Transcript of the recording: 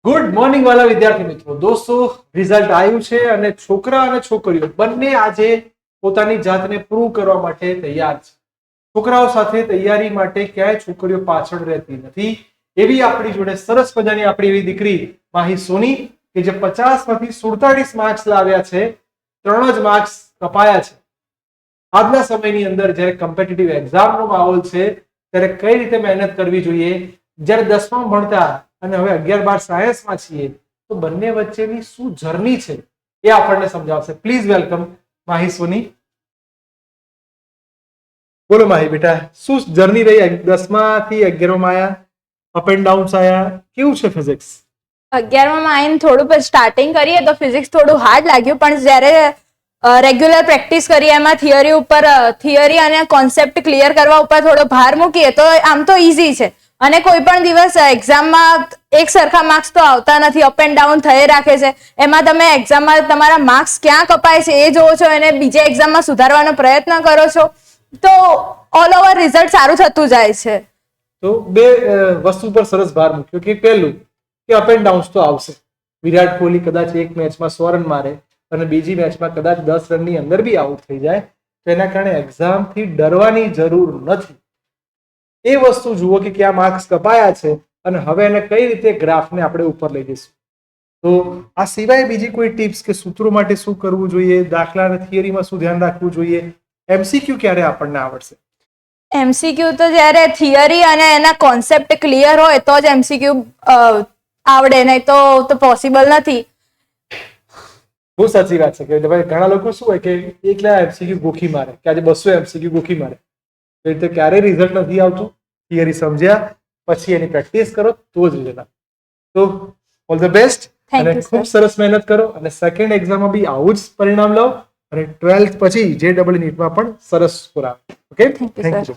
Good morning વાલા વિદ્યાર્થી મિત્રો. દોસ્તો, રિઝલ્ટ આવ્યું છે અને છોકરા અને છોકરીઓ બંને આજે પોતાની જાતને પ્રૂવ કરવા માટે તૈયાર છે. છોકરાઓ સાથે તૈયારી માટે ક્યાંય છોકરીઓ પાછળ રહેતી નથી. એવી આપણી જોડે સરસ મજાની આપણી એવી દીકરી માહી સોની કે જે 50 માંથી 47 માર્ક્સ લાવ્યા છે. 3 જ માર્ક્સ કપાયા છે. આજના સમયની અંદર જ્યારે કોમ્પિટિટિવ એક્ઝામનો માહોલ છે ત્યારે કઈ રીતે મહેનત કરવી જોઈએ, જ્યારે 10માં ભણતા અને હવે 11-12 સાયન્સમાં છીએ તો બંને વચ્ચેની શું જર્ની છે એ આપણને સમજાવશે. પ્લીઝ વેલકમ માહી સોની. બોલો માહી બેટા, શું જર્ની રહી? 10માંથી 11માં આયા, અપ એન્ડ ડાઉન્સ આયા, કેવું છે ફિઝિક્સ? 11માં આવીને થોડું સ્ટાર્ટિંગ કરીએ તો ફિઝિક્સ થોડું હાર્ડ લાગ્યું, પણ જ્યારે રેગ્યુલર પ્રેક્ટિસ કરીએ એમાં થિયરી અને કોન્સેપ્ટ ક્લિયર કરવા ઉપર થોડો ભાર મૂકીએ તો આમ તો ઈઝી છે. અને કોઈ પણ દિવસ એક્ઝામમાં એક સરખા માર્ક્સ તો આવતા નથી, અપ એન્ડ ડાઉન થઈ રાખે છે. એમાં તમે એક્ઝામમાં તમારા માર્ક્સ ક્યાં કપાય છે એ જોવો છો અને બીજા એક્ઝામમાં સુધારવાનો પ્રયત્ન કરો છો તો ઓલ ઓવર રિઝલ્ટ સારું થતું જાય છે. તો બે વસ્તુ પર સરસ ભાર મૂક્યો કે પહેલું કે અપ એન્ડ ડાઉન્સ તો આવશે. વિરાટ કોહલી કદાચ એક મેચમાં 100 રન મારે અને બીજી મેચમાં કદાચ 10 રનની અંદર બી આઉટ થઈ જાય તો એના કારણે એક્ઝામથી ડરવાની જરૂર નથી. એ વસ્તુ જુઓ કે ક્યાં માર્ક્સ કપાયા છે અને હવે એને કઈ રીતે ગ્રાફને આપણે ઉપર લઈ જઈશું. તો આ સિવાય બીજી કોઈ ટિપ્સ કે સૂત્રો માટે શું કરવું જોઈએ, દાખલા અને થિયરીમાં શું ધ્યાન રાખવું જોઈએ, એમસીક્યુ ક્યારે આપણને આવડશે? એમસીક્યુ તો જ્યારે થિયરી અને એના કોન્સેપ્ટ ક્લિયર હોય તો જ એમસીક્યુ આવડે, નહીં તો પોસિબલ નથી. બહુ સાચી વાત છે કે ઘણા લોકો શું હોય કે એકલા એમસીક્યુ ગોખી મારે કે આજે 200 એમસીક્યુ ગોખી મારે, એ રીતે ક્યારેય રિઝલ્ટ નથી આવતું. થિયરી સમજ્યા પછી એની પ્રેક્ટિસ કરો તો જ રિઝલ્ટ આવે. તો ઓલ ધ બેસ્ટ અને ખૂબ સરસ મહેનત કરો અને સેકન્ડ એક્ઝામમાં બી આવું જ પરિણામ લાવો અને 12th પછી JEE નીટમાં પણ સરસ સ્કોર આવે. Okay, thank you.